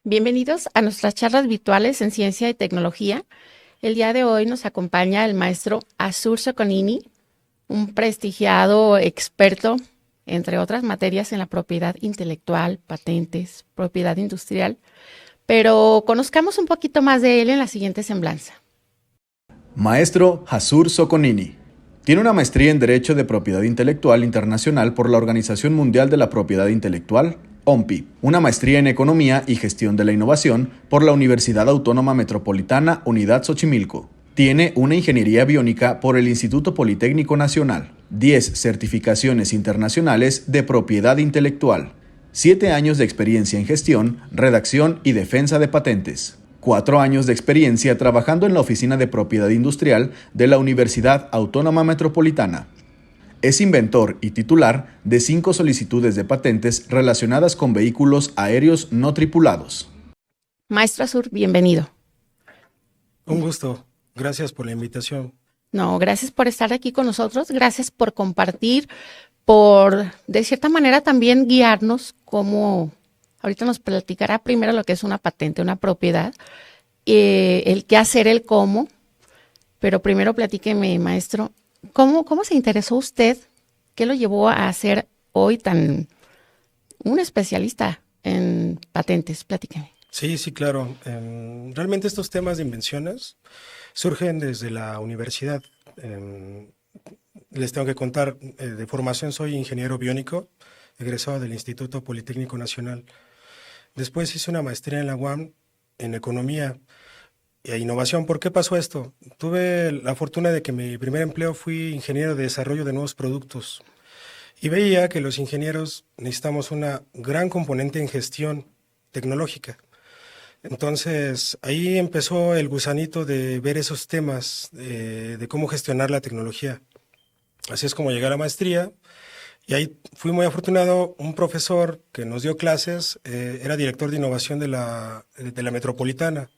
Bienvenidos a nuestras charlas virtuales en ciencia y tecnología. El día de hoy nos acompaña el maestro Azur Soconnini, un prestigiado experto, entre otras materias, en la propiedad intelectual, patentes, propiedad industrial. Pero conozcamos un poquito más de él en la siguiente semblanza. Maestro Azur Soconnini. Tiene una maestría en Derecho de Propiedad Intelectual Internacional por la Organización Mundial de la Propiedad Intelectual, OMPI, una maestría en Economía y Gestión de la Innovación por la Universidad Autónoma Metropolitana Unidad Xochimilco. Tiene una ingeniería biónica por el Instituto Politécnico Nacional, 10 certificaciones internacionales de propiedad intelectual, 7 años de experiencia en gestión, redacción y defensa de patentes. 4 años de experiencia trabajando en la Oficina de Propiedad Industrial de la Universidad Autónoma Metropolitana. Es inventor y titular de 5 solicitudes de patentes relacionadas con vehículos aéreos no tripulados. Maestro Azur, bienvenido. Un gusto. Gracias por la invitación. No, gracias por estar aquí con nosotros, gracias por compartir, por, de cierta manera, también guiarnos cómo. Ahorita nos platicará primero lo que es una patente, una propiedad, el qué hacer, el cómo, pero primero platíqueme, maestro, ¿cómo se interesó usted? ¿Qué lo llevó a ser hoy un especialista en patentes? Platíqueme. Sí, claro. Realmente estos temas de invenciones surgen desde la universidad. Les tengo que contar, de formación soy ingeniero biónico, egresado del Instituto Politécnico Nacional. Después hice una maestría en la UAM en Economía e Innovación. ¿Por qué pasó esto? Tuve la fortuna de que mi primer empleo fui ingeniero de desarrollo de nuevos productos y veía que los ingenieros necesitamos una gran componente en gestión tecnológica. Entonces ahí empezó el gusanito de ver esos temas de cómo gestionar la tecnología. Así es como llegué a la maestría. Y ahí fui muy afortunado, un profesor que nos dio clases, era director de innovación de la Metropolitana.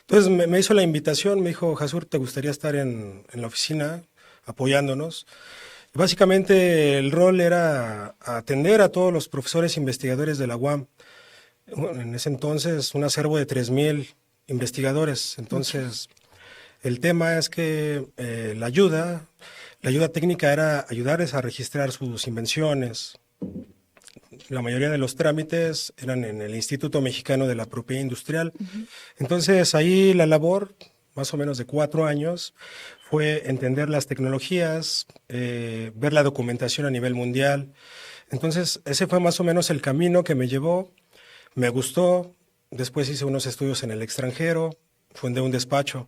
Entonces me hizo la invitación, me dijo, Azur, ¿te gustaría estar en la oficina apoyándonos? Y básicamente el rol era atender a todos los profesores investigadores de la UAM. Bueno, en ese entonces un acervo de 3,000 investigadores. Entonces el tema es que la ayuda técnica era ayudarles a registrar sus invenciones. La mayoría de los trámites eran en el Instituto Mexicano de la Propiedad Industrial. Entonces ahí la labor, más o menos de 4 años, fue entender las tecnologías, ver la documentación a nivel mundial. Entonces ese fue más o menos el camino que me llevó. Me gustó. Después hice unos estudios en el extranjero, fundé un despacho.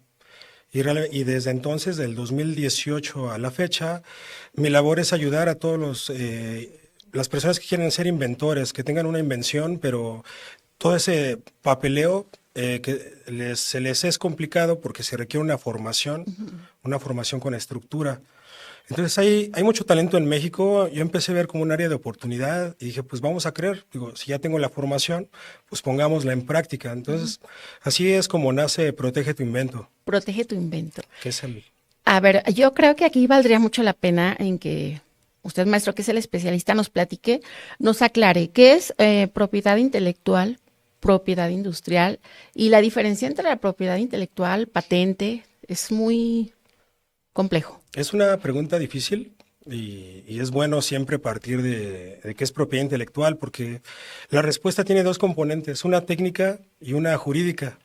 Y desde entonces, del 2018 a la fecha, mi labor es ayudar a todos las personas que quieren ser inventores, que tengan una invención, pero todo ese papeleo se les es complicado porque se requiere una formación con estructura. Entonces hay mucho talento en México. Yo empecé a ver como un área de oportunidad y dije, pues vamos a creer. Digo, si ya tengo la formación, pues pongámosla en práctica. Entonces, así es como nace Protege tu Invento. Protege tu invento. ¿Qué es el? A ver, yo creo que aquí valdría mucho la pena en que usted, maestro, que es el especialista, nos platique, nos aclare qué es propiedad intelectual, propiedad industrial y la diferencia entre la propiedad intelectual, patente, es muy complejo. Es una pregunta difícil y es bueno siempre partir de qué es propiedad intelectual, porque la respuesta tiene 2 componentes, una técnica y una jurídica.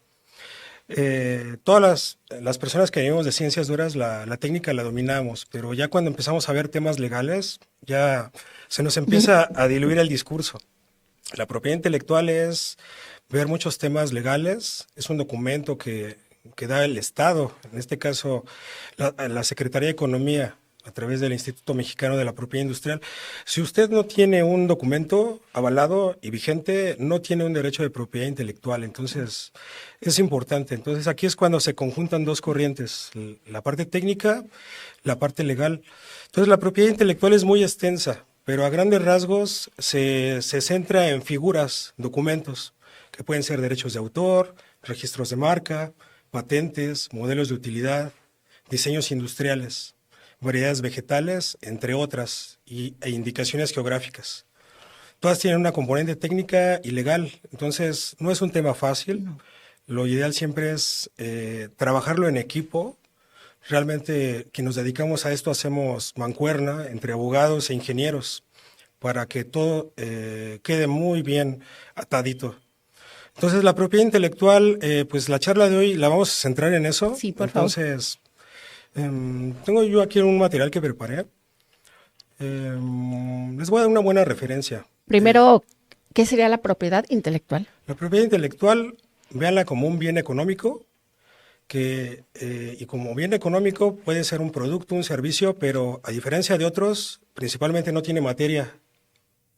Todas las personas que vivimos de ciencias duras, la técnica la dominamos, pero ya cuando empezamos a ver temas legales, ya se nos empieza a diluir el discurso. La propiedad intelectual es ver muchos temas legales, es un documento que da el Estado, en este caso la Secretaría de Economía, a través del Instituto Mexicano de la Propiedad Industrial. Si usted no tiene un documento avalado y vigente, no tiene un derecho de propiedad intelectual. Entonces, es importante. Entonces, aquí es cuando se conjuntan 2 corrientes, la parte técnica, la parte legal. Entonces, la propiedad intelectual es muy extensa, pero a grandes rasgos se centra en figuras, documentos, que pueden ser derechos de autor, registros de marca, patentes, modelos de utilidad, diseños industriales, variedades vegetales, entre otras, e indicaciones geográficas. todas tienen una componente técnica y legal, entonces no es un tema fácil. No. Lo ideal siempre es trabajarlo en equipo. Realmente, quienes nos dedicamos a esto hacemos mancuerna entre abogados e ingenieros para que todo quede muy bien atadito. Entonces, la propiedad intelectual, pues la charla de hoy la vamos a centrar en eso. Sí, por favor. Entonces, tengo yo aquí un material que preparé. Les voy a dar una buena referencia. Primero, ¿qué sería la propiedad intelectual? La propiedad intelectual, véanla como un bien económico, y como bien económico puede ser un producto, un servicio, pero a diferencia de otros, principalmente no tiene materia,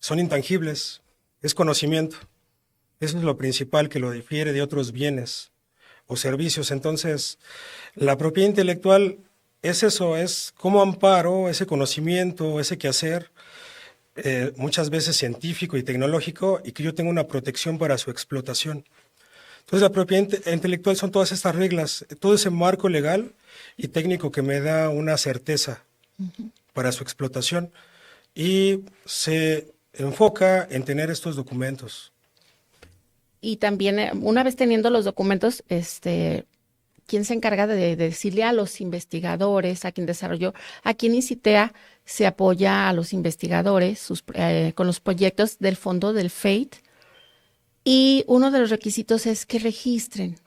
son intangibles, es conocimiento. Eso es lo principal que lo difiere de otros bienes o servicios. Entonces, la propiedad intelectual es eso, es cómo amparo ese conocimiento, ese quehacer, muchas veces científico y tecnológico, y que yo tenga una protección para su explotación. Entonces, la propiedad intelectual son todas estas reglas, todo ese marco legal y técnico que me da una certeza para su explotación, y se enfoca en tener estos documentos. Y también, una vez teniendo los documentos, ¿quién se encarga de decirle a los investigadores, a quien desarrolló, aquí en ICITEA se apoya a los investigadores con los proyectos del fondo del FATE? Y uno de los requisitos es que registren.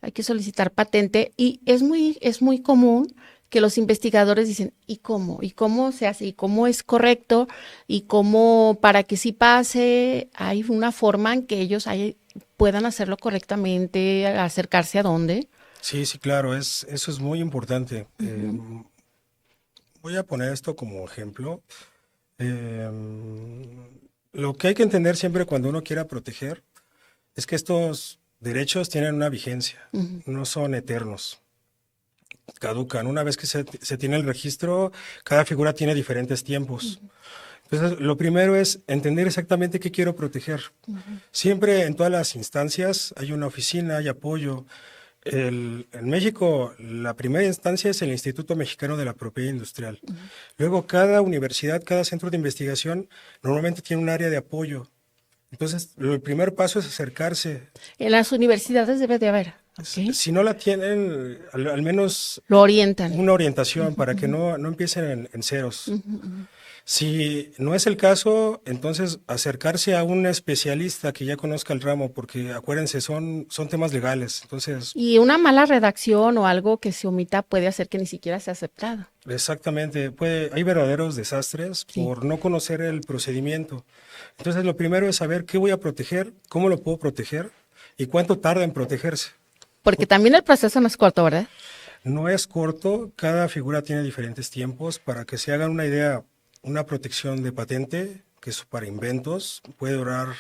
Hay que solicitar patente y es muy común que los investigadores dicen, ¿y cómo? ¿Y cómo se hace? ¿Y cómo es correcto? ¿Y cómo, para que sí pase, hay una forma en que ellos puedan hacerlo correctamente, acercarse a dónde? Sí, sí, claro, eso es muy importante. Voy a poner esto como ejemplo. Lo que hay que entender siempre cuando uno quiera proteger es que estos derechos tienen una vigencia, no son eternos. Caducan. Una vez que se tiene el registro, cada figura tiene diferentes tiempos. Entonces, lo primero es entender exactamente qué quiero proteger. Siempre en todas las instancias hay una oficina, hay apoyo. En México, la primera instancia es el Instituto Mexicano de la Propiedad Industrial. Luego, cada universidad, cada centro de investigación normalmente tiene un área de apoyo. Entonces, el primer paso es acercarse. En las universidades debe de haber. ¿Okay? Si no la tienen, al menos lo orientan. Una orientación para que no empiecen en ceros. Si no es el caso, entonces acercarse a un especialista que ya conozca el ramo, porque acuérdense, son temas legales. Entonces, y una mala redacción o algo que se omita puede hacer que ni siquiera sea aceptado. Exactamente, hay verdaderos desastres por no conocer el procedimiento. Entonces, lo primero es saber qué voy a proteger, cómo lo puedo proteger y cuánto tarda en protegerse. Porque también el proceso no es corto, ¿verdad? No es corto, cada figura tiene diferentes tiempos. Para que se hagan una idea, una protección de patente, que es para inventos, puede durar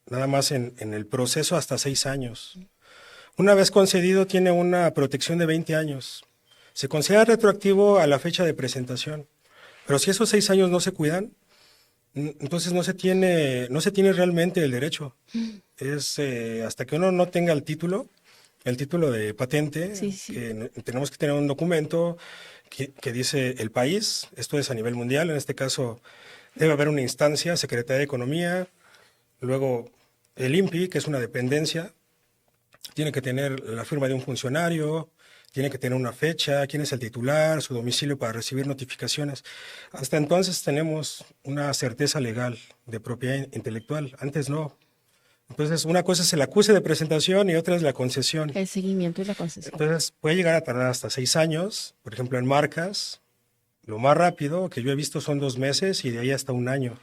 nada más en el proceso hasta 6 años. Una vez concedido, tiene una protección de 20 años. Se considera retroactivo a la fecha de presentación. Pero si esos 6 años no se cuidan, entonces no se tiene realmente el derecho. Es hasta que uno no tenga el título de patente, que tenemos que tener un documento que dice el país, esto es a nivel mundial, en este caso debe haber una instancia, Secretaría de Economía, luego el INPI, que es una dependencia, tiene que tener la firma de un funcionario, tiene que tener una fecha, quién es el titular, su domicilio para recibir notificaciones. Hasta entonces tenemos una certeza legal de propiedad intelectual, antes no. Entonces, una cosa es el acuse de presentación y otra es la concesión. El seguimiento y la concesión. Entonces, puede llegar a tardar hasta 6 años. Por ejemplo, en marcas, lo más rápido que yo he visto son 2 meses y de ahí hasta 1 año.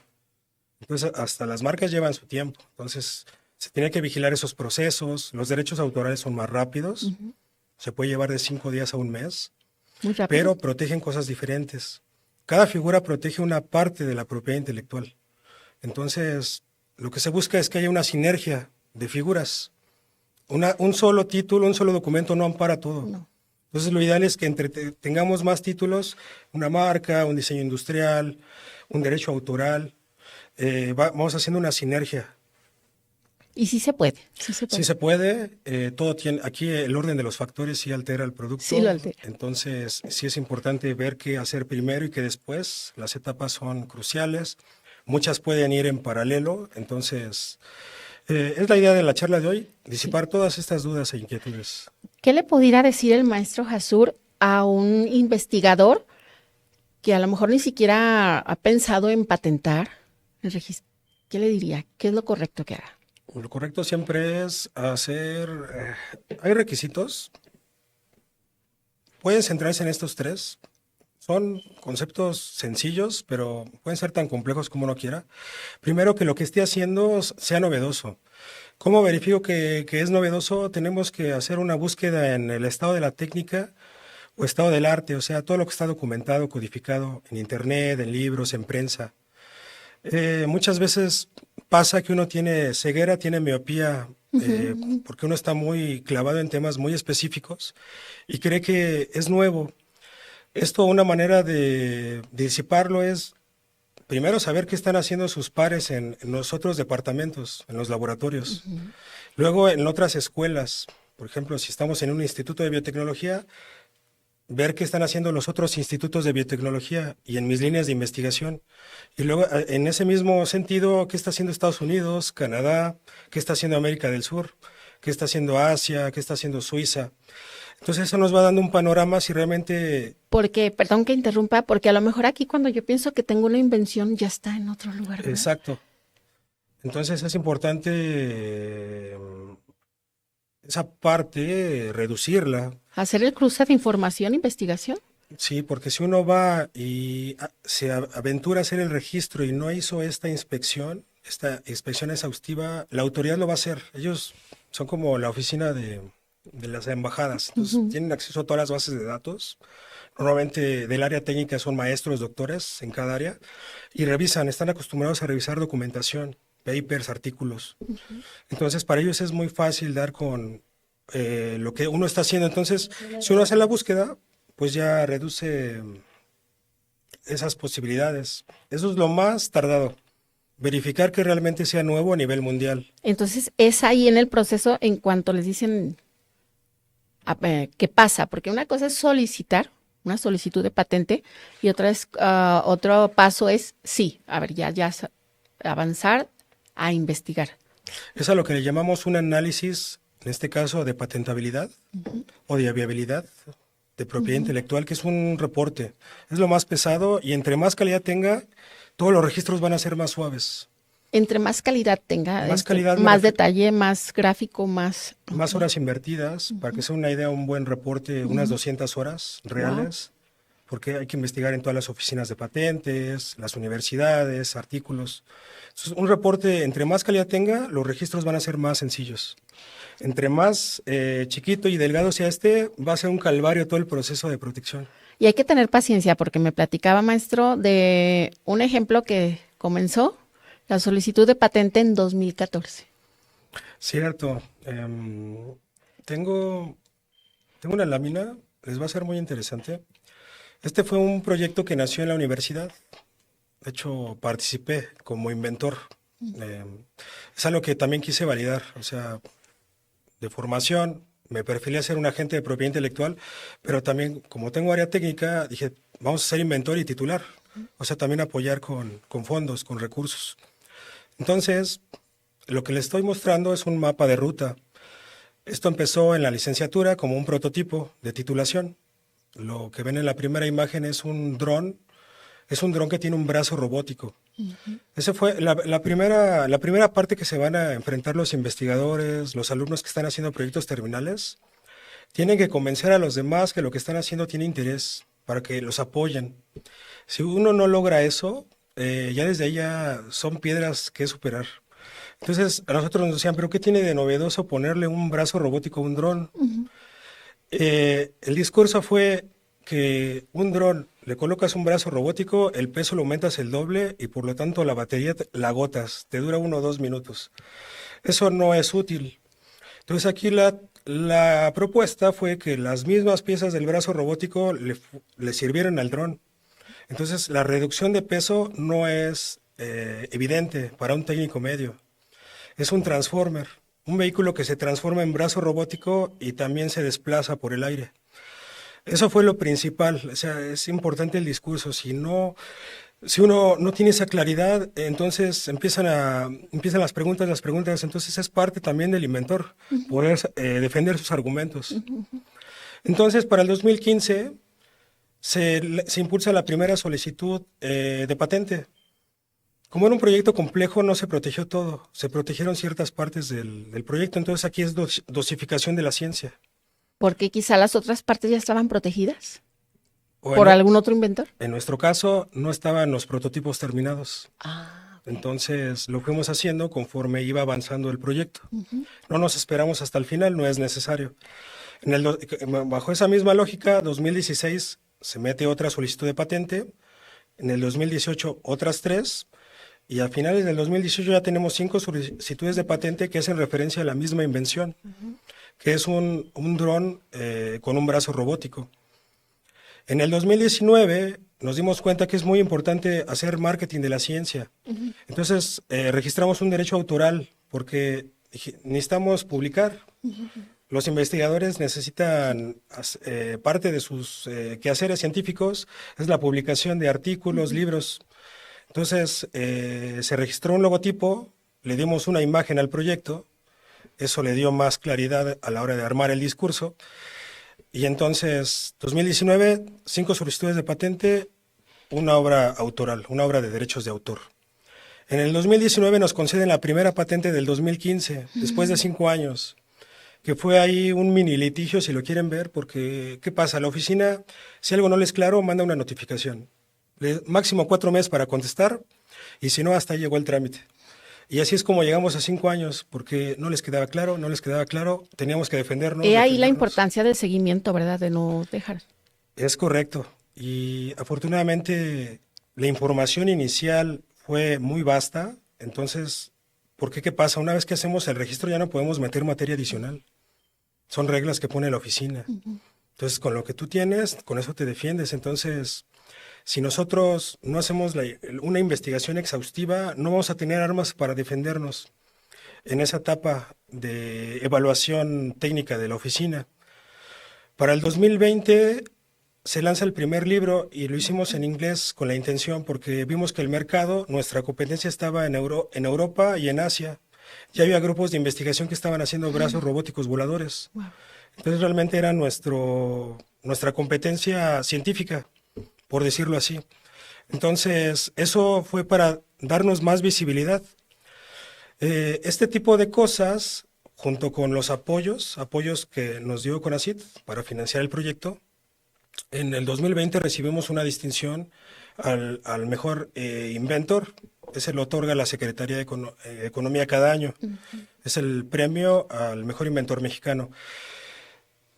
Entonces, hasta las marcas llevan su tiempo. Entonces, se tiene que vigilar esos procesos. Los derechos autorales son más rápidos. Se puede llevar de 5 días a 1 mes. Muy rápido. Pero protegen cosas diferentes. Cada figura protege una parte de la propiedad intelectual. Entonces, lo que se busca es que haya una sinergia de figuras. Un solo título, un solo documento no ampara todo. No. Entonces, lo ideal es que tengamos más títulos, una marca, un diseño industrial, un derecho autoral. Vamos haciendo una sinergia. Y sí se puede. Sí se puede. Todo aquí el orden de los factores sí altera el producto. Sí lo altera. Entonces, sí es importante ver qué hacer primero y qué después. Las etapas son cruciales. muchas pueden ir en paralelo, entonces es la idea de la charla de hoy, disipar todas estas dudas e inquietudes. ¿Qué le pudiera decir el maestro Jasur a un investigador que a lo mejor ni siquiera ha pensado en patentar el registro? ¿Qué le diría? ¿Qué es lo correcto que haga? Lo correcto siempre es hacer, hay requisitos, pueden centrarse en estos tres. Son conceptos sencillos, pero pueden ser tan complejos como uno quiera. Primero, que lo que esté haciendo sea novedoso. ¿Cómo verifico que es novedoso? Tenemos que hacer una búsqueda en el estado de la técnica o estado del arte, o sea, todo lo que está documentado, codificado en internet, en libros, en prensa. Muchas veces pasa que uno tiene ceguera, tiene miopía, porque uno está muy clavado en temas muy específicos y cree que es nuevo. Esto, una manera de disiparlo es, primero, saber qué están haciendo sus pares en los otros departamentos, en los laboratorios. Luego, en otras escuelas, por ejemplo, si estamos en un instituto de biotecnología, ver qué están haciendo los otros institutos de biotecnología y en mis líneas de investigación. Y luego, en ese mismo sentido, qué está haciendo Estados Unidos, Canadá, qué está haciendo América del Sur, qué está haciendo Asia, qué está haciendo Suiza. Entonces eso nos va dando un panorama si realmente... Porque, perdón que interrumpa, porque a lo mejor aquí cuando yo pienso que tengo una invención ya está en otro lugar, ¿verdad? Exacto. Entonces es importante esa parte, reducirla. Hacer el cruce de información, investigación. Sí, porque si uno va y se aventura a hacer el registro y no hizo esta inspección exhaustiva, la autoridad lo va a hacer. Ellos son como la oficina de las embajadas, entonces tienen acceso a todas las bases de datos. Normalmente del área técnica son maestros, doctores en cada área y revisan, están acostumbrados a revisar documentación, papers, artículos. Entonces para ellos es muy fácil dar con lo que uno está haciendo. Entonces si uno hace la búsqueda, pues ya reduce esas posibilidades. Eso es lo más tardado. Verificar que realmente sea nuevo a nivel mundial. Entonces es ahí en el proceso en cuanto les dicen qué pasa, porque una cosa es solicitar una solicitud de patente y otra es otro paso es sí, a ver, ya avanzar a investigar. Es a lo que le llamamos un análisis, en este caso de patentabilidad o de viabilidad de propiedad intelectual, que es un reporte. Es lo más pesado y entre más calidad tenga, todos los registros van a ser más suaves. Entre más calidad tenga, Más más detalle, más gráfico, más horas invertidas, para que sea una idea, un buen reporte, unas 200 horas reales, porque hay que investigar en todas las oficinas de patentes, las universidades, artículos. Entonces, un reporte, entre más calidad tenga, los registros van a ser más sencillos. Entre más chiquito y delgado sea va a ser un calvario todo el proceso de protección. Y hay que tener paciencia, porque me platicaba, maestro, de un ejemplo que comenzó la solicitud de patente en 2014. Cierto. Tengo una lámina, les va a ser muy interesante. Este fue un proyecto que nació en la universidad. De hecho, participé como inventor. Es algo que también quise validar. O sea, de formación, me perfilé a ser un agente de propiedad intelectual, pero también, como tengo área técnica, dije, vamos a ser inventor y titular. O sea, también apoyar con fondos, con recursos. Entonces, lo que les estoy mostrando es un mapa de ruta. Esto empezó en la licenciatura como un prototipo de titulación. Lo que ven en la primera imagen es un dron. Es un dron que tiene un brazo robótico. Esa fue la primera parte que se van a enfrentar los investigadores, los alumnos que están haciendo proyectos terminales. Tienen que convencer a los demás que lo que están haciendo tiene interés para que los apoyen. Si uno no logra eso, ya desde ahí ya son piedras que superar. Entonces, a nosotros nos decían, ¿pero qué tiene de novedoso ponerle un brazo robótico a un dron? El discurso fue que un dron, le colocas un brazo robótico, el peso lo aumentas el doble y por lo tanto la batería la agotas, te dura 1 o 2 minutos. Eso no es útil. Entonces aquí la propuesta fue que las mismas piezas del brazo robótico le sirvieran al dron. Entonces la reducción de peso no es evidente para un técnico medio. Es un transformer, un vehículo que se transforma en brazo robótico y también se desplaza por el aire. Eso fue lo principal, o sea, es importante el discurso. Si no, Si uno no tiene esa claridad, entonces empiezan las preguntas, entonces es parte también del inventor, poder defender sus argumentos. Entonces, para el 2015 se impulsa la primera solicitud de patente. Como era un proyecto complejo, no se protegió todo, se protegieron ciertas partes del proyecto, entonces aquí es dosificación de la ciencia. Porque quizá las otras partes ya estaban protegidas O por algún otro inventor. En nuestro caso, no estaban los prototipos terminados. Ah, ok. Entonces lo fuimos haciendo conforme iba avanzando el proyecto. No nos esperamos hasta el final, no es necesario. Bajo esa misma lógica, 2016 se mete otra solicitud de patente, en el 2018 otras 3, y a finales del 2018 ya tenemos 5 solicitudes de patente que hacen referencia a la misma invención, que es un dron con un brazo robótico. En el 2019 nos dimos cuenta que es muy importante hacer marketing de la ciencia. Entonces registramos un derecho autoral porque necesitamos publicar. Los investigadores necesitan, parte de sus quehaceres científicos es la publicación de artículos, libros. Entonces se registró un logotipo, le dimos una imagen al proyecto, eso le dio más claridad a la hora de armar el discurso. Y entonces, 2019, 5 solicitudes de patente, una obra autoral, una obra de derechos de autor. En el 2019 nos conceden la primera patente del 2015, después de 5 años, que fue ahí un mini litigio, si lo quieren ver, porque ¿qué pasa? La oficina, si algo no les es claro, manda una notificación. Máximo 4 meses para contestar, y si no, hasta ahí llegó el trámite. Y así es como llegamos a 5 años, porque no les quedaba claro, teníamos que defendernos. He ahí la importancia del seguimiento, ¿verdad? De no dejar. Es correcto. Y afortunadamente la información inicial fue muy vasta. Entonces, ¿por qué? ¿Qué pasa? Una vez que hacemos el registro ya no podemos meter materia adicional. Son reglas que pone la oficina. Entonces, con lo que tú tienes, con eso te defiendes. Entonces, si nosotros no hacemos una investigación exhaustiva, no vamos a tener armas para defendernos en esa etapa de evaluación técnica de la oficina. Para el 2020 se lanza el primer libro y lo hicimos en inglés con la intención porque vimos que el mercado, nuestra competencia estaba en Europa y en Asia. Ya había grupos de investigación que estaban haciendo brazos robóticos voladores. Wow. Entonces realmente era nuestra competencia científica, por decirlo así. Entonces, eso fue para darnos más visibilidad. Este tipo de cosas, junto con los apoyos que nos dio CONACYT para financiar el proyecto, en el 2020 recibimos una distinción al mejor inventor. Ese lo otorga la Secretaría de Economía cada año. Es el premio al mejor inventor mexicano.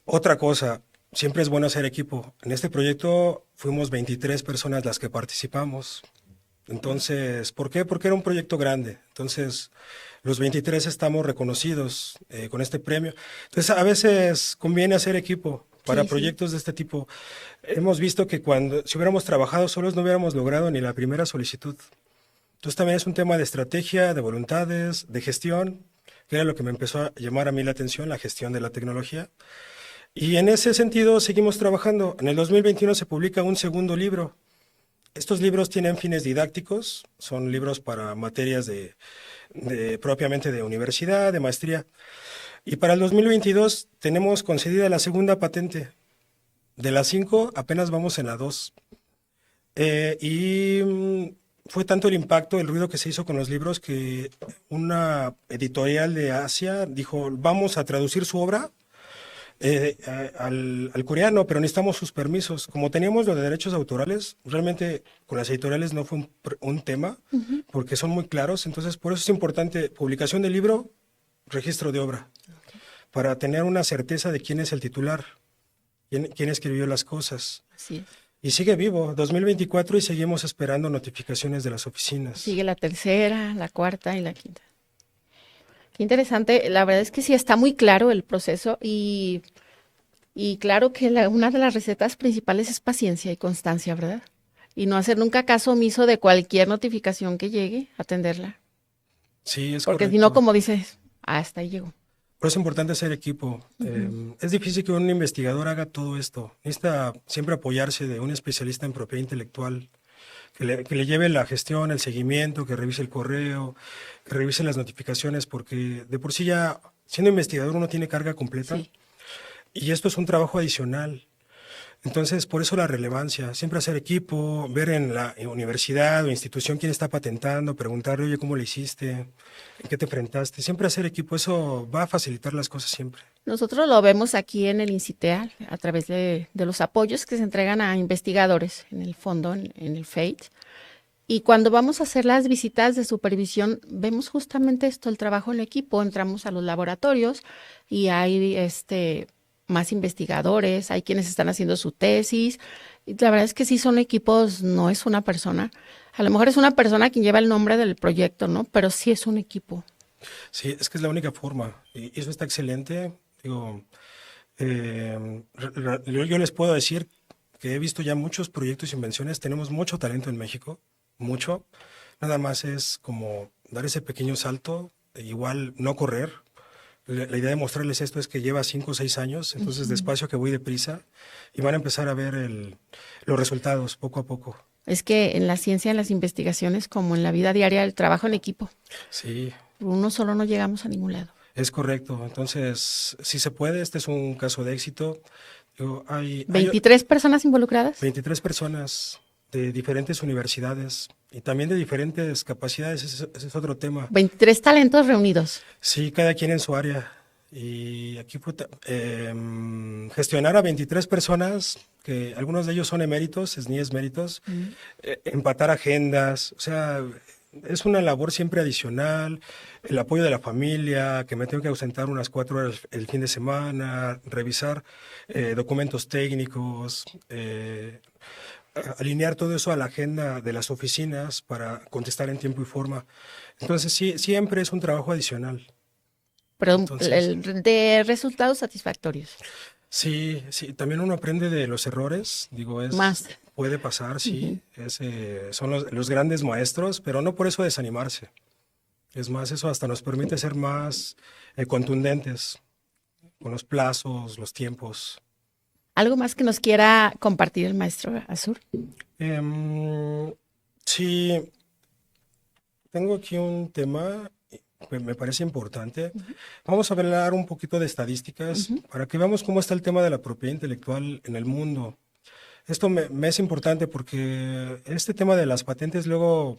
Otra cosa, siempre es bueno hacer equipo. En este proyecto fuimos 23 personas las que participamos. Entonces, ¿por qué? Porque era un proyecto grande. Entonces, los 23 estamos reconocidos con este premio. Entonces, a veces conviene hacer equipo para proyectos de este tipo. Hemos visto que si hubiéramos trabajado solos no hubiéramos logrado ni la primera solicitud. Entonces, también es un tema de estrategia, de voluntades, de gestión, que era lo que me empezó a llamar a mí la atención, la gestión de la tecnología. Y en ese sentido seguimos trabajando. En el 2021 se publica un segundo libro. Estos libros tienen fines didácticos, son libros para materias propiamente de universidad, de maestría. Y para el 2022 tenemos concedida la segunda patente. De las 5 apenas vamos en la 2. Fue tanto el impacto, el ruido que se hizo con los libros que una editorial de Asia dijo, vamos a traducir su obra al coreano, pero necesitamos sus permisos. Como teníamos lo de derechos autorales, realmente con las editoriales no fue un tema, porque son muy claros. Entonces, por eso es importante publicación del libro, registro de obra, para tener una certeza de quién es el titular, quién escribió las cosas. Así es. Y sigue vivo, 2024, y seguimos esperando notificaciones de las oficinas. Sigue la tercera, la cuarta y la quinta. Qué interesante. La verdad es que sí está muy claro el proceso y claro que una de las recetas principales es paciencia y constancia, ¿verdad? Y no hacer nunca caso omiso de cualquier notificación que llegue, atenderla. Sí, es Porque correcto. si no, como dices, hasta ahí llegó. Pero es importante hacer equipo. Es difícil que un investigador haga todo esto. Necesita siempre apoyarse de un especialista en propiedad intelectual que le lleve la gestión, el seguimiento, que revise el correo, que revise las notificaciones, porque de por sí ya, siendo investigador, uno tiene carga completa. Sí. Y esto es un trabajo adicional. Entonces, por eso la relevancia, siempre hacer equipo, ver en la universidad o institución quién está patentando, preguntarle, oye, ¿cómo lo hiciste? ¿En qué te enfrentaste? Siempre hacer equipo, eso va a facilitar las cosas siempre. Nosotros lo vemos aquí en el INCITEA a través de los apoyos que se entregan a investigadores en el fondo, en el FATE. Y cuando vamos a hacer las visitas de supervisión, vemos justamente esto, el trabajo en equipo. Entramos a los laboratorios y hay más investigadores, hay quienes están haciendo su tesis. Y la verdad es que sí son equipos, no es una persona. A lo mejor es una persona quien lleva el nombre del proyecto, ¿no? Pero sí es un equipo. Sí, es que es la única forma. Y eso está excelente. Digo, yo les puedo decir que he visto ya muchos proyectos e invenciones. Tenemos mucho talento en México, mucho. Nada más es como dar ese pequeño salto, igual no correr. La idea de mostrarles esto es que lleva 5 o 6 años, entonces despacio que voy deprisa y van a empezar a ver los resultados poco a poco. Es que en la ciencia, en las investigaciones, como en la vida diaria, el trabajo en equipo. Sí, Uno solo no llegamos a ningún lado. es correcto. Entonces, si se puede, este es un caso de éxito. Digo, hay 23 personas involucradas. 23 personas de diferentes universidades y también de diferentes capacidades, ese es otro tema. 23 talentos reunidos. Sí, cada quien en su área. Y aquí fue gestionar a 23 personas, que algunos de ellos son eméritos, SNIES méritos, empatar agendas, o sea, es una labor siempre adicional, el apoyo de la familia, que me tengo que ausentar unas 4 horas el fin de semana, revisar documentos técnicos, alinear todo eso a la agenda de las oficinas para contestar en tiempo y forma. Entonces, sí, siempre es un trabajo adicional. Pero Entonces, de resultados satisfactorios. sí, sí, también uno aprende de los errores, digo, Más. puede pasar, sí, son los grandes maestros, pero no por eso desanimarse. Es más, eso hasta nos permite ser más contundentes con los plazos, los tiempos. ¿Algo más que nos quiera compartir el maestro Azur? Sí, tengo aquí un tema que me parece importante. Vamos a hablar un poquito de estadísticas para que veamos cómo está el tema de la propiedad intelectual en el mundo. Esto me es importante porque este tema de las patentes luego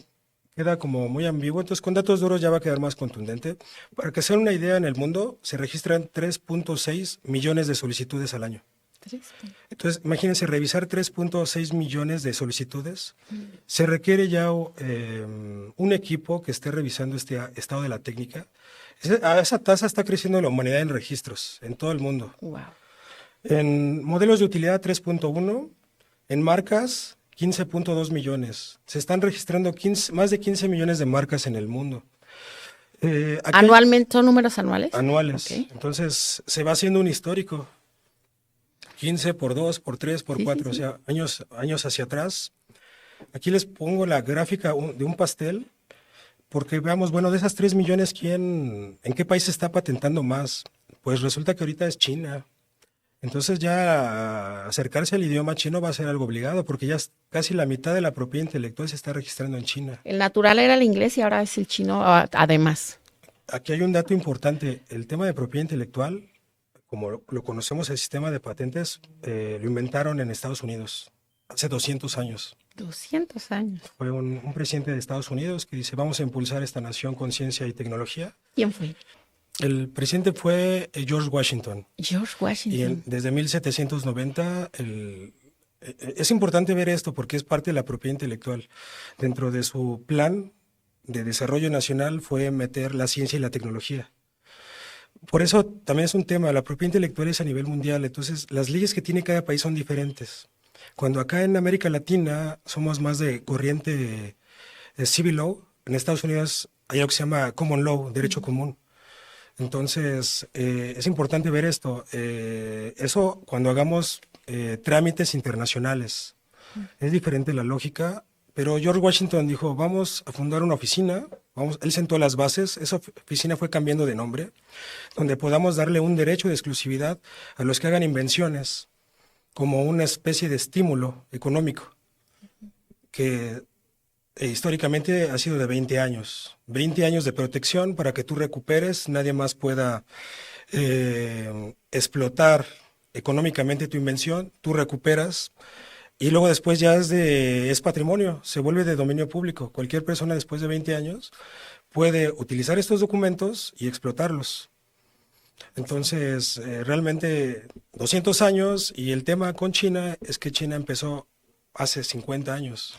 queda como muy ambiguo, entonces con datos duros ya va a quedar más contundente. Para que se den una idea, en el mundo se registran 3.6 millones de solicitudes al año. Entonces, imagínense, revisar 3.6 millones de solicitudes. Se requiere ya un equipo que esté revisando este estado de la técnica. A esa tasa está creciendo la humanidad en registros en todo el mundo. Wow. En modelos de utilidad 3.1, en marcas 15.2 millones. Se están registrando más de 15 millones de marcas en el mundo. ¿Anualmente son números anuales? Anuales. Okay. Entonces, se va haciendo un histórico. 15 por 2, por 3, por 4, o sea, años hacia atrás. Aquí les pongo la gráfica de un pastel, porque veamos, bueno, de esas 3 millones, ¿en qué país se está patentando más? Pues resulta que ahorita es China. Entonces ya acercarse al idioma chino va a ser algo obligado, porque ya casi la mitad de la propiedad intelectual se está registrando en China. El natural era el inglés y ahora es el chino, además. Aquí hay un dato importante, el tema de propiedad intelectual, como lo conocemos, el sistema de patentes, lo inventaron en Estados Unidos hace 200 años. 200 años. Fue un presidente de Estados Unidos que dice, vamos a impulsar esta nación con ciencia y tecnología. ¿Quién fue? El presidente fue George Washington. George Washington. Y desde 1790, es importante ver esto porque es parte de la propiedad intelectual. Dentro de su plan de desarrollo nacional fue meter la ciencia y la tecnología. Por eso también es un tema, la propiedad intelectual es a nivel mundial, entonces las leyes que tiene cada país son diferentes. Cuando acá en América Latina somos más de corriente civil law, en Estados Unidos hay algo que se llama common law, derecho común. Entonces es importante ver esto, eso cuando hagamos trámites internacionales. Es diferente la lógica, pero George Washington dijo, vamos a fundar una oficina. Él sentó las bases, esa oficina fue cambiando de nombre, donde podamos darle un derecho de exclusividad a los que hagan invenciones como una especie de estímulo económico. que históricamente ha sido de 20 años. 20 años de protección para que tú recuperes, nadie más pueda explotar económicamente tu invención, tú recuperas y luego después ya es patrimonio, se vuelve de dominio público. Cualquier persona después de 20 años puede utilizar estos documentos y explotarlos. Entonces, realmente 200 años y el tema con China es que China empezó hace 50 años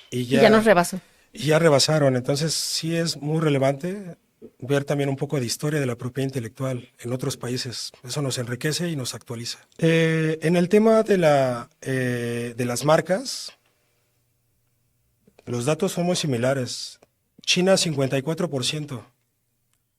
y ya nos rebasó. Y ya rebasaron, entonces sí es muy relevante ver también un poco de historia de la propiedad intelectual en otros países. Eso nos enriquece y nos actualiza. En el tema de las marcas, los datos son muy similares. China 54%.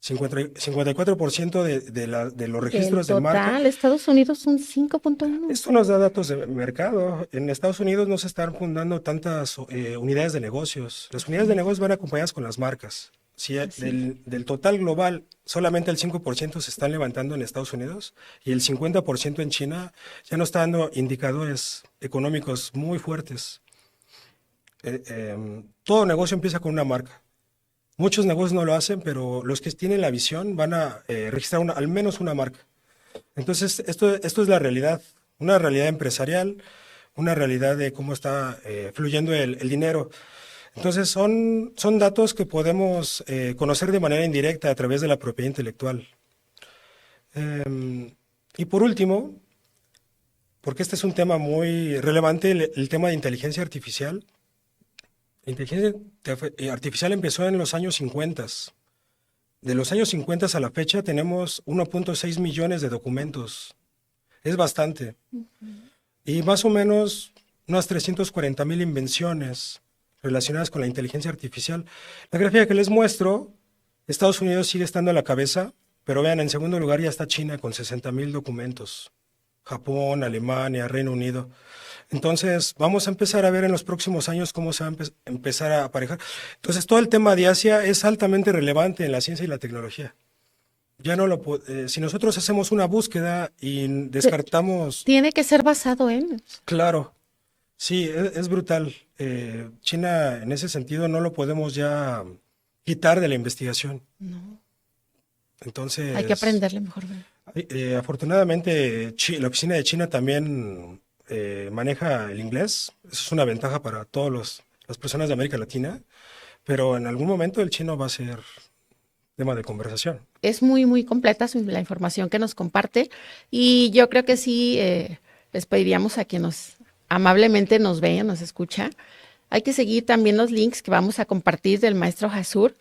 54% de los registros de marca. Total, Estados Unidos un 5.1. Esto nos da datos de mercado. En Estados Unidos no se están fundando tantas unidades de negocios. Las unidades de negocios van acompañadas con las marcas. Si del total global, solamente el 5% se están levantando en Estados Unidos y el 50% en China ya nos está dando indicadores económicos muy fuertes. Todo negocio empieza con una marca. Muchos negocios no lo hacen, pero los que tienen la visión van a registrar al menos una marca. Entonces, esto es la realidad, una realidad empresarial, una realidad de cómo está fluyendo el dinero. Entonces, son datos que podemos conocer de manera indirecta a través de la propiedad intelectual. Y por último, porque este es un tema muy relevante, el tema de inteligencia artificial. La inteligencia artificial empezó en los años 50. De los años 50 a la fecha tenemos 1.6 millones de documentos. Es bastante. Y más o menos unas 340,000 invenciones relacionadas con la inteligencia artificial. La gráfica que les muestro, Estados Unidos sigue estando a la cabeza, pero vean, en segundo lugar ya está China con 60,000 documentos. Japón, Alemania, Reino Unido. Entonces, vamos a empezar a ver en los próximos años cómo se va a empezar a aparejar. Entonces, todo el tema de Asia es altamente relevante en la ciencia y la tecnología. Ya no si nosotros hacemos una búsqueda y descartamos... Tiene que ser basado en... Claro, sí, es brutal. China, en ese sentido, no lo podemos ya quitar de la investigación. No. Entonces... Hay que aprenderle mejor. Afortunadamente, la oficina de China también maneja el inglés. Eso es una ventaja para todas las personas de América Latina, pero en algún momento el chino va a ser tema de conversación. Es muy, muy completa la información que nos comparte y yo creo que sí les pediríamos a quien amablemente nos vea, nos escucha. Hay que seguir también los links que vamos a compartir del maestro Jasur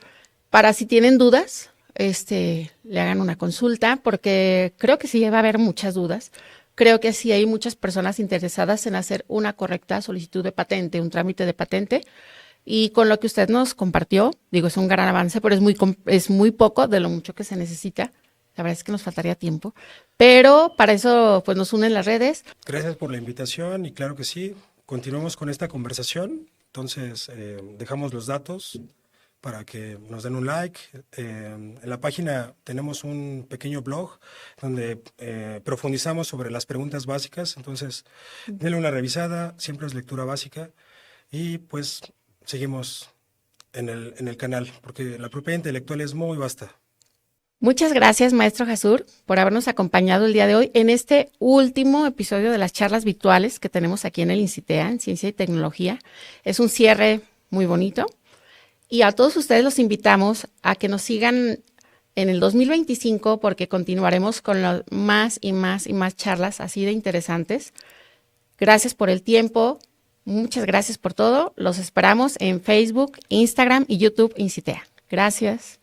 para si tienen dudas, le hagan una consulta, porque creo que sí va a haber muchas dudas. Creo que sí hay muchas personas interesadas en hacer una correcta solicitud de patente, un trámite de patente. Y con lo que usted nos compartió, digo, es un gran avance, pero es muy poco de lo mucho que se necesita. La verdad es que nos faltaría tiempo. Pero para eso pues nos unen las redes. Gracias por la invitación y claro que sí, continuamos con esta conversación. Entonces, dejamos los datos para que nos den un like. En la página tenemos un pequeño blog donde profundizamos sobre las preguntas básicas. Entonces, denle una revisada, siempre es lectura básica. Y pues seguimos en el canal, porque la propiedad intelectual es muy vasta. Muchas gracias, maestro Jasur, por habernos acompañado el día de hoy en este último episodio de las charlas virtuales que tenemos aquí en el INCITEA, en Ciencia y Tecnología. Es un cierre muy bonito. Y a todos ustedes los invitamos a que nos sigan en el 2025 porque continuaremos con más y más y más charlas así de interesantes. Gracias por el tiempo. Muchas gracias por todo. Los esperamos en Facebook, Instagram y YouTube INCITEA. Gracias.